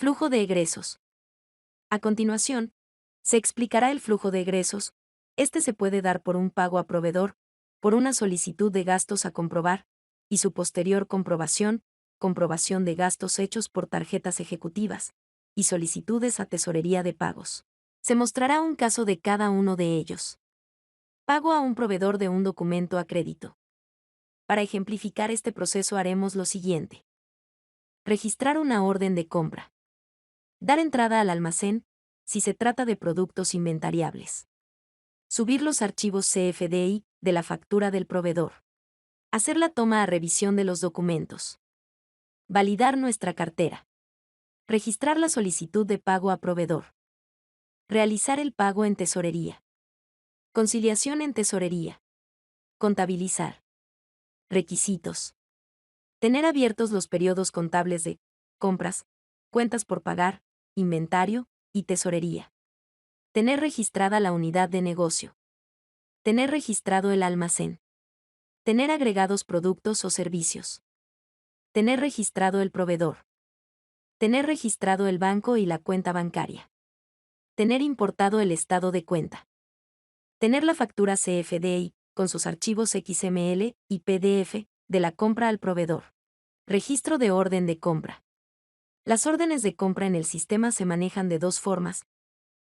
Flujo de egresos. A continuación, se explicará el flujo de egresos. Este se puede dar por un pago a proveedor, por una solicitud de gastos a comprobar, y su posterior comprobación de gastos hechos por tarjetas ejecutivas, y solicitudes a tesorería de pagos. Se mostrará un caso de cada uno de ellos. Pago a un proveedor de un documento a crédito. Para ejemplificar este proceso haremos lo siguiente. Registrar una orden de compra. Dar entrada al almacén, si se trata de productos inventariables. Subir los archivos CFDI de la factura del proveedor. Hacer la toma a revisión de los documentos. Validar nuestra cartera. Registrar la solicitud de pago a proveedor. Realizar el pago en tesorería. Conciliación en tesorería. Contabilizar. Requisitos. Tener abiertos los periodos contables de compras, cuentas por pagar, inventario y tesorería. Tener registrada la unidad de negocio. Tener registrado el almacén. Tener agregados productos o servicios. Tener registrado el proveedor. Tener registrado el banco y la cuenta bancaria. Tener importado el estado de cuenta. Tener la factura CFDI, con sus archivos XML y PDF, de la compra al proveedor. Registro de orden de compra. Las órdenes de compra en el sistema se manejan de dos formas,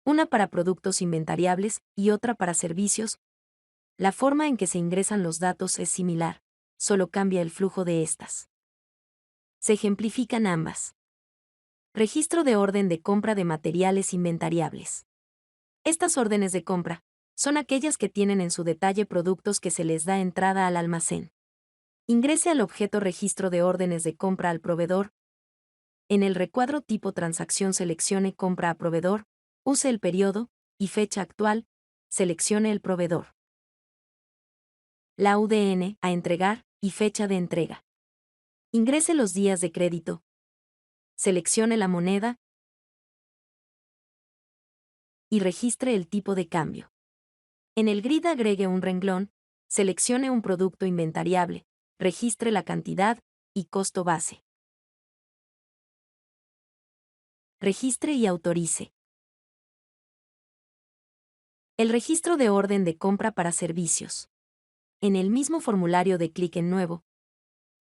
una para productos inventariables y otra para servicios. La forma en que se ingresan los datos es similar, solo cambia el flujo de estas. Se ejemplifican ambas. Registro de orden de compra de materiales inventariables. Estas órdenes de compra son aquellas que tienen en su detalle productos que se les da entrada al almacén. Ingrese al objeto Registro de órdenes de compra al proveedor. En el recuadro tipo Transacción seleccione Compra a proveedor, use el periodo y fecha actual, seleccione el proveedor. La UDN a entregar y fecha de entrega. Ingrese los días de crédito. Seleccione la moneda y registre el tipo de cambio. En el grid agregue un renglón, seleccione un producto inventariable, registre la cantidad y costo base. Registre y autorice. El registro de orden de compra para servicios. En el mismo formulario de clic en Nuevo,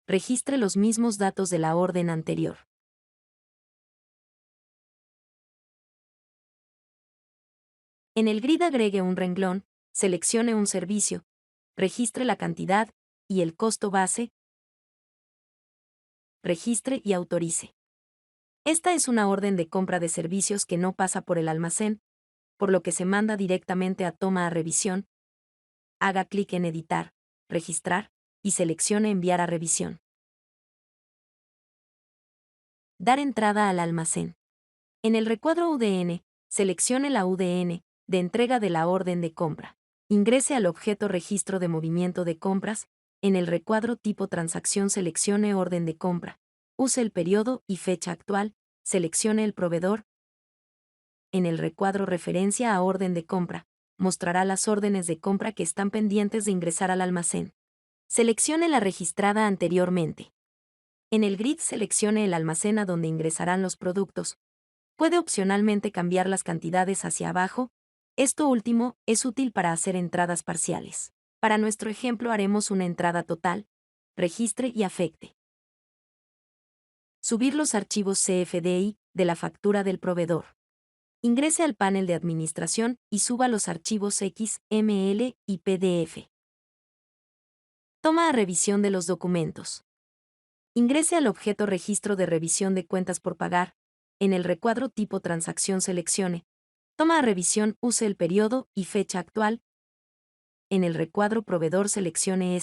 registre los mismos datos de la orden anterior. En el grid agregue un renglón, seleccione un servicio, registre la cantidad y el costo base, registre y autorice. Esta es una orden de compra de servicios que no pasa por el almacén, por lo que se manda directamente a toma a revisión. Haga clic en Editar, Registrar, y seleccione Enviar a revisión. Dar entrada al almacén. En el recuadro UDN, seleccione la UDN de entrega de la orden de compra. Ingrese al objeto Registro de movimiento de compras. En el recuadro tipo Transacción seleccione Orden de compra. Use el periodo y fecha actual, seleccione el proveedor. En el recuadro Referencia a orden de compra, mostrará las órdenes de compra que están pendientes de ingresar al almacén. Seleccione la registrada anteriormente. En el grid seleccione el almacén a donde ingresarán los productos. Puede opcionalmente cambiar las cantidades hacia abajo. Esto último es útil para hacer entradas parciales. Para nuestro ejemplo haremos una entrada total, registre y afecte. Subir los archivos CFDI de la factura del proveedor. Ingrese al panel de administración y suba los archivos XML y PDF. Toma a revisión de los documentos. Ingrese al objeto Registro de revisión de cuentas por pagar. En el recuadro tipo Transacción seleccione Toma a revisión, use el periodo y fecha actual. En el recuadro Proveedor seleccione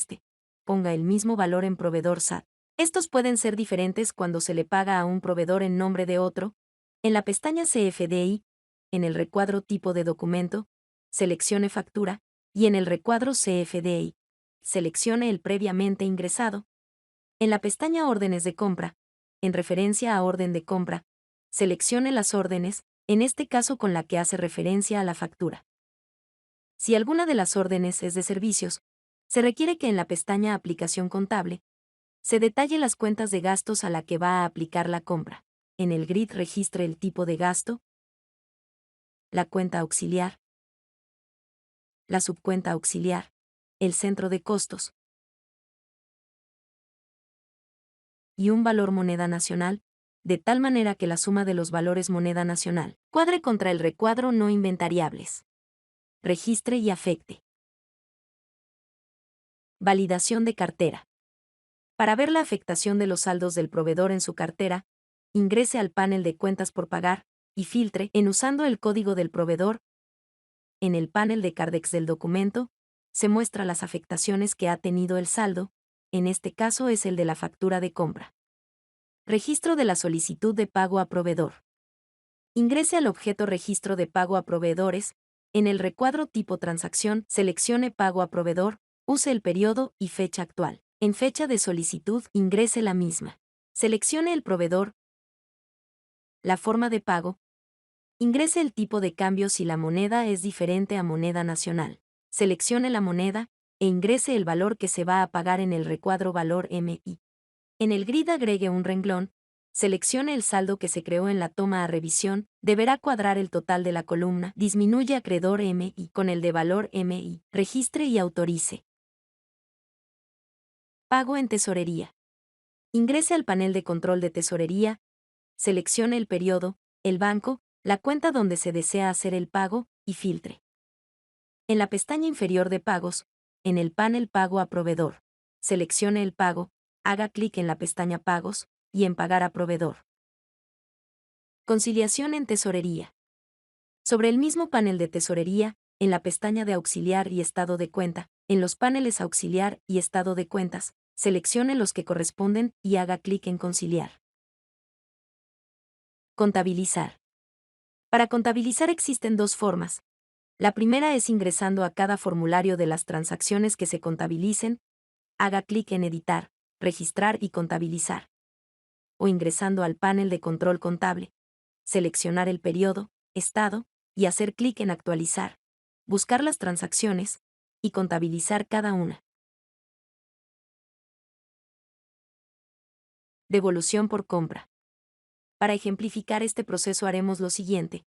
ponga el mismo valor en Proveedor SAT. Estos pueden ser diferentes cuando se le paga a un proveedor en nombre de otro. En la pestaña CFDI, en el recuadro Tipo de documento, seleccione Factura, y en el recuadro CFDI, seleccione el previamente ingresado. En la pestaña Órdenes de compra, en referencia a orden de compra, seleccione las órdenes, en este caso con la que hace referencia a la factura. Si alguna de las órdenes es de servicios, se requiere que en la pestaña Aplicación contable, se detalle las cuentas de gastos a la que va a aplicar la compra. en el grid registre el tipo de gasto, la cuenta auxiliar, la subcuenta auxiliar, el centro de costos y un valor moneda nacional, de tal manera que la suma de los valores moneda nacional cuadre contra el recuadro no inventariables. Registre y afecte. Validación de cartera. Para ver la afectación de los saldos del proveedor en su cartera, ingrese al panel de cuentas por pagar y filtre en usando el código del proveedor. En el panel de Cardex del documento, se muestra las afectaciones que ha tenido el saldo, en este caso es el de la factura de compra. Registro de la solicitud de pago a proveedor. Ingrese al objeto Registro de pago a proveedores, en el recuadro tipo transacción, seleccione pago a proveedor, use el periodo y fecha actual. En fecha de solicitud, ingrese la misma. Seleccione el proveedor, la forma de pago, ingrese el tipo de cambio si la moneda es diferente a moneda nacional. Seleccione la moneda e ingrese el valor que se va a pagar en el recuadro valor MI. En el grid agregue un renglón, seleccione el saldo que se creó en la toma a revisión, deberá cuadrar el total de la columna, disminuye acreedor MI con el de valor MI, registre y autorice. Pago en tesorería. Ingrese al panel de control de tesorería, seleccione el periodo, el banco, la cuenta donde se desea hacer el pago, y filtre. En la pestaña inferior de pagos, en el panel Pago a proveedor, seleccione el pago, haga clic en la pestaña Pagos, y en Pagar a proveedor. Conciliación en tesorería. Sobre el mismo panel de tesorería, en la pestaña de Auxiliar y Estado de cuenta, en los paneles Auxiliar y Estado de cuentas, seleccione los que corresponden y haga clic en Conciliar. Contabilizar. Para contabilizar existen dos formas. La primera es ingresando a cada formulario de las transacciones que se contabilicen, haga clic en Editar, Registrar y Contabilizar. O ingresando al panel de control contable, seleccionar el periodo, estado, y hacer clic en Actualizar, buscar las transacciones, y contabilizar cada una. Devolución por compra. Para ejemplificar este proceso haremos lo siguiente.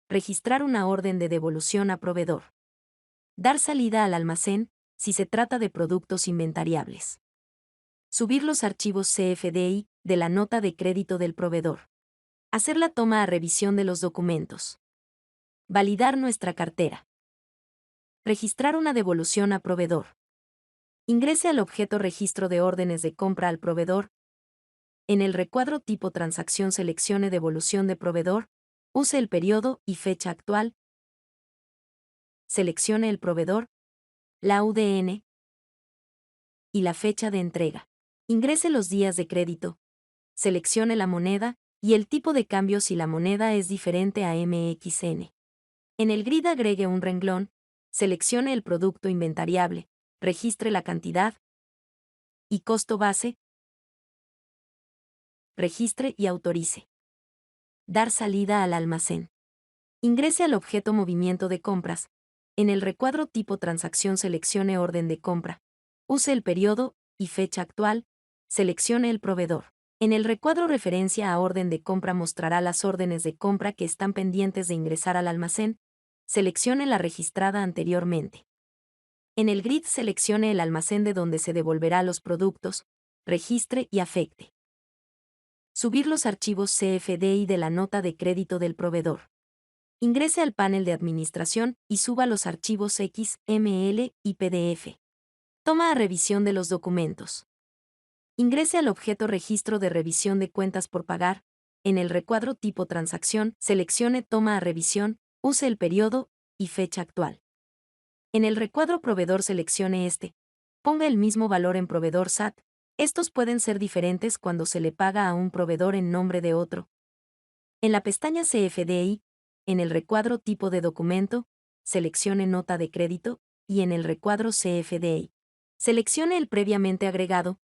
Registrar una orden de devolución a proveedor. Dar salida al almacén, si se trata de productos inventariables. Subir los archivos CFDI de la nota de crédito del proveedor. Hacer la toma a revisión de los documentos. Validar nuestra cartera. Registrar una devolución a proveedor. Ingrese al objeto Registro de órdenes de compra al proveedor. En el recuadro tipo Transacción seleccione Devolución de proveedor, use el periodo y fecha actual. Seleccione el proveedor, la UDN y la fecha de entrega. Ingrese los días de crédito. Seleccione la moneda y el tipo de cambio si la moneda es diferente a MXN. En el grid agregue un renglón, seleccione el producto inventariable, registre la cantidad y costo base, registre y autorice. Dar salida al almacén. Ingrese al objeto Movimiento de compras. En el recuadro tipo Transacción seleccione Orden de compra. Use el periodo y fecha actual. Seleccione el proveedor. En el recuadro Referencia a orden de compra mostrará las órdenes de compra que están pendientes de ingresar al almacén. Seleccione la registrada anteriormente. En el grid seleccione el almacén de donde se devolverá los productos. Registre y afecte. Subir los archivos CFDI de la nota de crédito del proveedor. Ingrese al panel de administración y suba los archivos XML y PDF. Toma a revisión de los documentos. Ingrese al objeto Registro de revisión de cuentas por pagar. En el recuadro tipo Transacción, seleccione Toma a revisión, use el periodo y fecha actual. En el recuadro Proveedor seleccione este. Ponga el mismo valor en Proveedor SAT. Estos pueden ser diferentes cuando se le paga a un proveedor en nombre de otro. En la pestaña CFDI, en el recuadro Tipo de documento, seleccione Nota de crédito, y en el recuadro CFDI, seleccione el previamente agregado.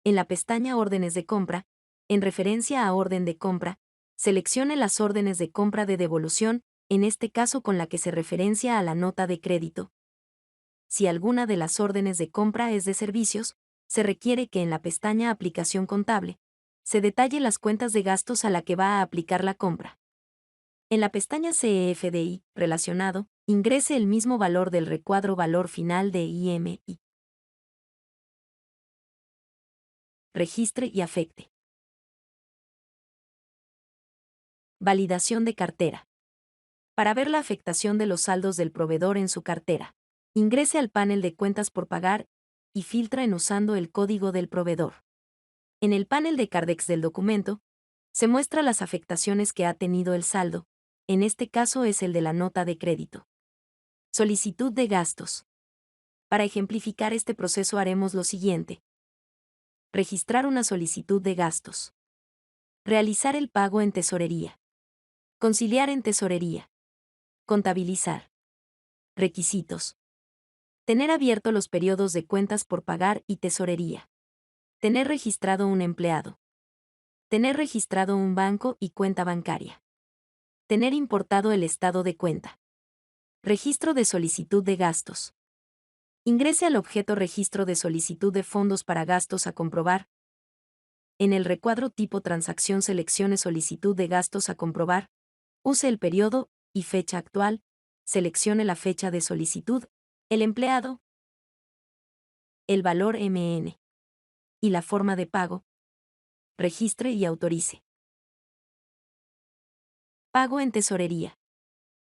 En la pestaña Órdenes de compra, en referencia a orden de compra, seleccione las órdenes de compra de devolución, en este caso con la que se referencia a la nota de crédito. Si alguna de las órdenes de compra es de servicios, se requiere que en la pestaña Aplicación contable, se detalle las cuentas de gastos a la que va a aplicar la compra. En la pestaña CEFDI, relacionado, ingrese el mismo valor del recuadro valor final de IMI. Registre y afecte. Validación de cartera. Para ver la afectación de los saldos del proveedor en su cartera, ingrese al panel de cuentas por pagar y filtra en usando el código del proveedor. En el panel de Cardex del documento, se muestra las afectaciones que ha tenido el saldo, en este caso es el de la nota de crédito. Solicitud de gastos. Para ejemplificar este proceso haremos lo siguiente. Registrar una solicitud de gastos. Realizar el pago en tesorería. Conciliar en tesorería. Contabilizar. Requisitos. Tener abierto los periodos de cuentas por pagar y tesorería. Tener registrado un empleado. Tener registrado un banco y cuenta bancaria. Tener importado el estado de cuenta. Registro de solicitud de gastos. Ingrese al objeto Registro de solicitud de fondos para gastos a comprobar. En el recuadro tipo Transacción seleccione Solicitud de gastos a comprobar. Use el periodo y fecha actual. Seleccione la fecha de solicitud, el empleado, el valor MN y la forma de pago. Registre y autorice. Pago en tesorería.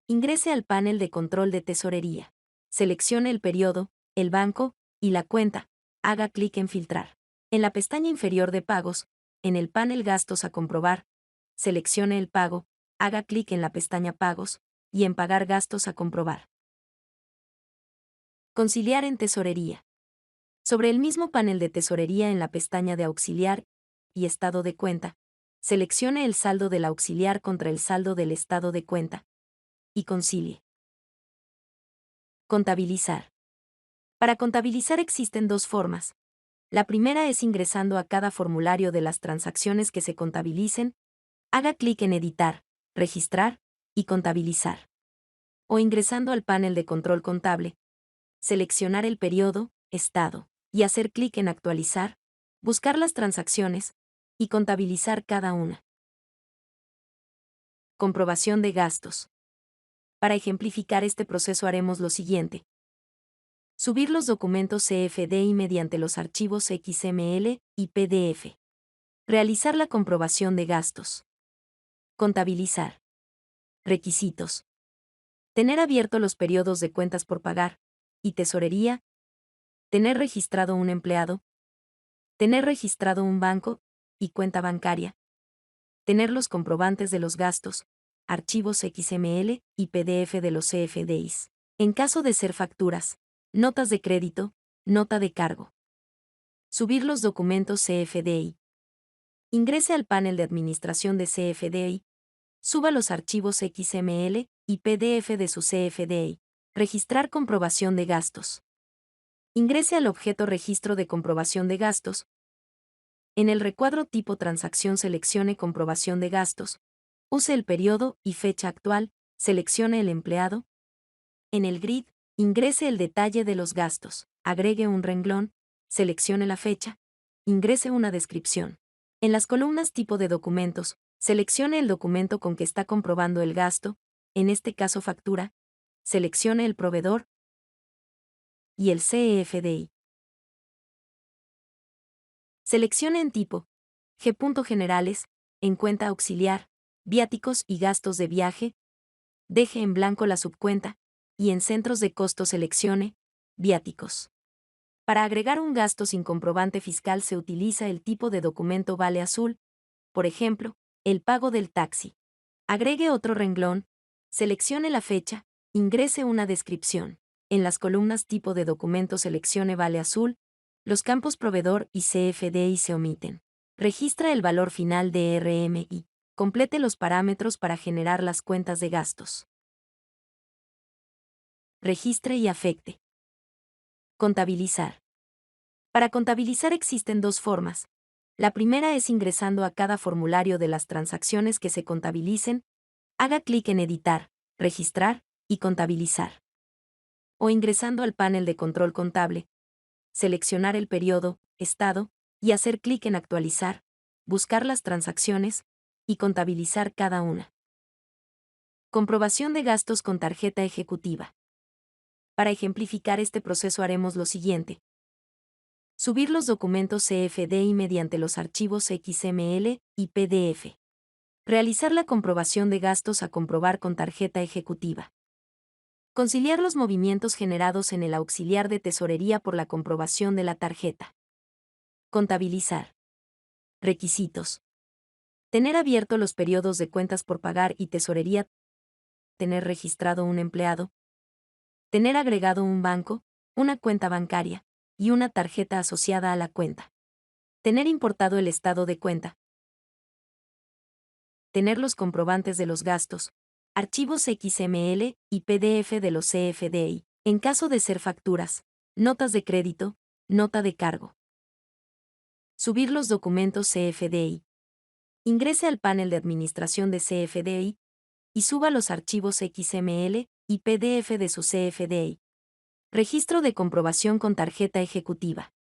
Ingrese al panel de control de tesorería. Seleccione el periodo, el banco y la cuenta. Haga clic en Filtrar. En la pestaña inferior de pagos, en el panel Gastos a comprobar, seleccione el pago, haga clic en la pestaña Pagos y en Pagar gastos a comprobar. Conciliar en tesorería. Sobre el mismo panel de tesorería en la pestaña de Auxiliar y Estado de cuenta, seleccione el saldo del auxiliar contra el saldo del estado de cuenta y concilie. Contabilizar. Para contabilizar existen dos formas. La primera es ingresando a cada formulario de las transacciones que se contabilicen, haga clic en Editar, Registrar y Contabilizar. O ingresando al panel de control contable, seleccionar el periodo, estado, y hacer clic en Actualizar, buscar las transacciones y contabilizar cada una. Comprobación de gastos. Para ejemplificar este proceso haremos lo siguiente. Subir los documentos CFDI mediante los archivos XML y PDF. Realizar la comprobación de gastos. Contabilizar. Requisitos. Tener abierto los periodos de cuentas por pagar y tesorería. Tener registrado un empleado. Tener registrado un banco y cuenta bancaria. Tener los comprobantes de los gastos, archivos XML y PDF de los CFDIs. En caso de ser facturas, notas de crédito, nota de cargo. Subir los documentos CFDI. Ingrese al panel de administración de CFDI. Suba los archivos XML y PDF de su CFDI. Registrar comprobación de gastos. Ingrese al objeto Registro de comprobación de gastos. En el recuadro tipo Transacción seleccione Comprobación de gastos. Use el periodo y fecha actual, seleccione el empleado. En el grid, ingrese el detalle de los gastos, agregue un renglón, seleccione la fecha, ingrese una descripción. En las columnas Tipo de documentos, seleccione el documento con que está comprobando el gasto, en este caso factura, seleccione el proveedor y el CFDI. Seleccione en tipo G. Generales, en cuenta auxiliar, viáticos y gastos de viaje, deje en blanco la subcuenta, y en centros de costo seleccione viáticos. Para agregar un gasto sin comprobante fiscal se utiliza el tipo de documento Vale Azul, por ejemplo, el pago del taxi. Agregue otro renglón, seleccione la fecha, ingrese una descripción. En las columnas Tipo de documento seleccione Vale Azul, los campos Proveedor y CFDI se omiten. Registra el valor final de RMI. Complete los parámetros para generar las cuentas de gastos. Registre y afecte. Contabilizar. Para contabilizar existen dos formas. La primera es ingresando a cada formulario de las transacciones que se contabilicen, haga clic en Editar, Registrar y Contabilizar. O ingresando al panel de control contable, seleccionar el periodo, estado, y hacer clic en Actualizar, buscar las transacciones y contabilizar cada una. Comprobación de gastos con tarjeta ejecutiva. Para ejemplificar este proceso haremos lo siguiente. Subir los documentos CFDI mediante los archivos XML y PDF. Realizar la comprobación de gastos a comprobar con tarjeta ejecutiva. Conciliar los movimientos generados en el auxiliar de tesorería por la comprobación de la tarjeta. Contabilizar. Requisitos. Tener abierto los periodos de cuentas por pagar y tesorería. Tener registrado un empleado. Tener agregado un banco, una cuenta bancaria y una tarjeta asociada a la cuenta. Tener importado el estado de cuenta. Tener los comprobantes de los gastos, archivos XML y PDF de los CFDI, en caso de ser facturas, notas de crédito, nota de cargo. Subir los documentos CFDI. Ingrese al panel de administración de CFDI y suba los archivos XML y PDF de su CFDI. Registro de comprobación con tarjeta ejecutiva.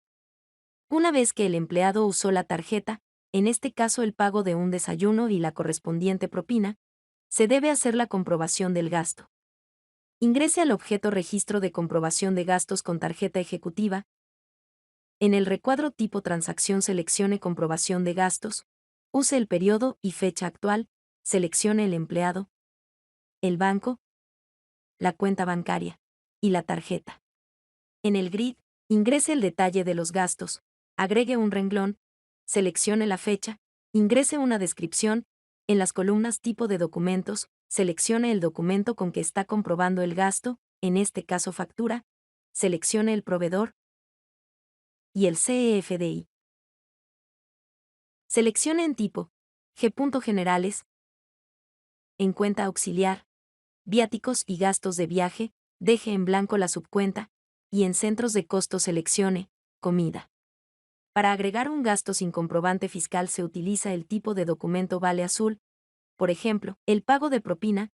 Una vez que el empleado usó la tarjeta, en este caso el pago de un desayuno y la correspondiente propina, se debe hacer la comprobación del gasto. Ingrese al objeto Registro de comprobación de gastos con tarjeta ejecutiva. En el recuadro tipo Transacción seleccione Comprobación de gastos, use el periodo y fecha actual, seleccione el empleado, el banco, la cuenta bancaria y la tarjeta. En el grid, ingrese el detalle de los gastos, agregue un renglón, seleccione la fecha, ingrese una descripción, en las columnas Tipo de documentos, seleccione el documento con que está comprobando el gasto, en este caso factura, seleccione el proveedor y el CFDI. Seleccione en tipo, G. Generales, en cuenta auxiliar, viáticos y gastos de viaje, deje en blanco la subcuenta, y en centros de costo seleccione, comida. Para agregar un gasto sin comprobante fiscal se utiliza el tipo de documento vale azul, por ejemplo, el pago de propina.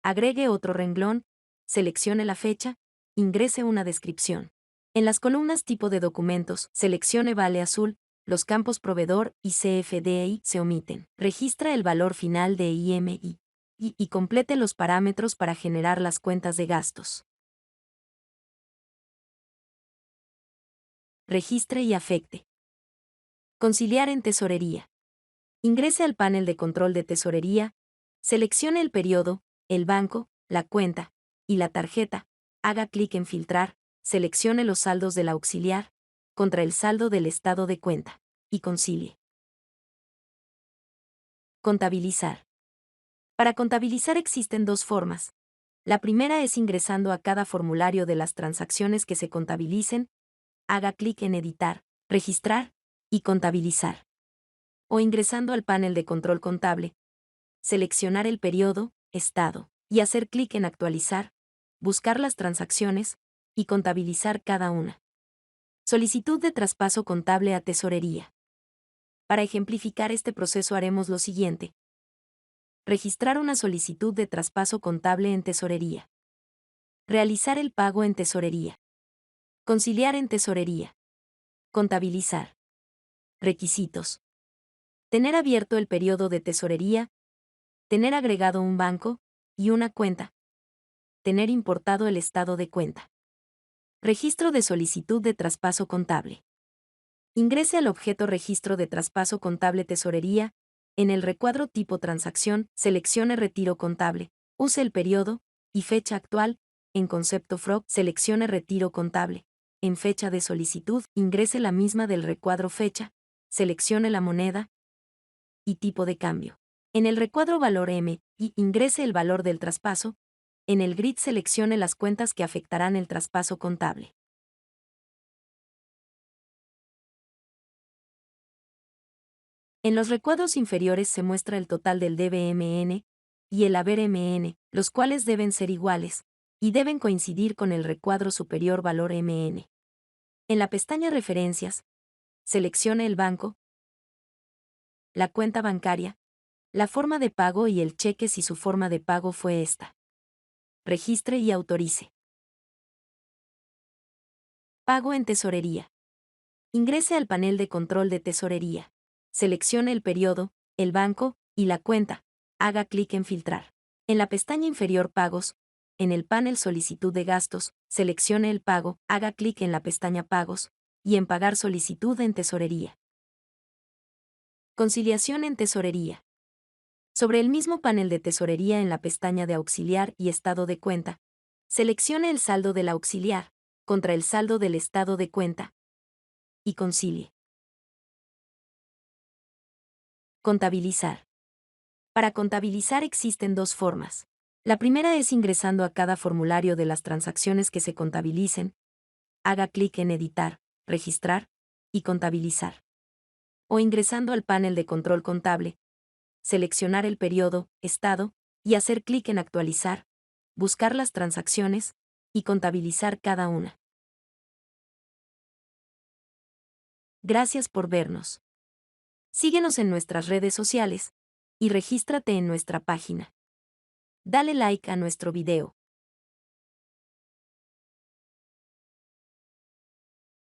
Agregue otro renglón, seleccione la fecha, ingrese una descripción. En las columnas tipo de documentos, seleccione vale azul, los campos proveedor y CFDI se omiten. Registra el valor final de IMI y complete los parámetros para generar las cuentas de gastos. Registre y afecte. Conciliar en tesorería. Ingrese al panel de control de tesorería, seleccione el periodo, el banco, la cuenta y la tarjeta, haga clic en Filtrar, seleccione los saldos del auxiliar, contra el saldo del estado de cuenta, y concilie. Contabilizar. Para contabilizar existen dos formas. La primera es ingresando a cada formulario de las transacciones que se contabilicen, haga clic en Editar, Registrar y Contabilizar. O ingresando al panel de control contable, seleccionar el periodo, estado, y hacer clic en Actualizar, buscar las transacciones y contabilizar cada una. Solicitud de traspaso contable a tesorería. Para ejemplificar este proceso haremos lo siguiente. Registrar una solicitud de traspaso contable en tesorería. Realizar el pago en tesorería. Conciliar en tesorería. Contabilizar. Requisitos. Tener abierto el periodo de tesorería. Tener agregado un banco y una cuenta. Tener importado el estado de cuenta. Registro de solicitud de traspaso contable. Ingrese al objeto Registro de traspaso contable tesorería. En el recuadro tipo Transacción, seleccione Retiro contable. Use el periodo y fecha actual. En concepto FROG, seleccione Retiro contable. En fecha de solicitud, ingrese la misma del recuadro fecha. Seleccione la moneda y tipo de cambio. En el recuadro Valor M, y ingrese el valor del traspaso. En el grid seleccione las cuentas que afectarán el traspaso contable. En los recuadros inferiores se muestra el total del DBMN y el haber MN, los cuales deben ser iguales, y deben coincidir con el recuadro superior valor MN. En la pestaña Referencias, seleccione el banco, la cuenta bancaria, la forma de pago y el cheque si su forma de pago fue esta. Registre y autorice. Pago en tesorería. Ingrese al panel de control de tesorería. seleccione el periodo, el banco y la cuenta. Haga clic en Filtrar. En la pestaña inferior Pagos, en el panel Solicitud de gastos, seleccione el pago, haga clic en la pestaña Pagos y en Pagar solicitud en Tesorería. Conciliación en Tesorería. Sobre el mismo panel de Tesorería en la pestaña de Auxiliar y Estado de cuenta, seleccione el saldo del auxiliar contra el saldo del estado de cuenta y concilie. Contabilizar. Para contabilizar existen dos formas. La primera es ingresando a cada formulario de las transacciones que se contabilicen. Haga clic en Editar, Registrar y Contabilizar. O ingresando al panel de Control contable, seleccionar el periodo, estado y hacer clic en Actualizar, buscar las transacciones y contabilizar cada una. Gracias por vernos. Síguenos en nuestras redes sociales y regístrate en nuestra página. Dale like a nuestro video.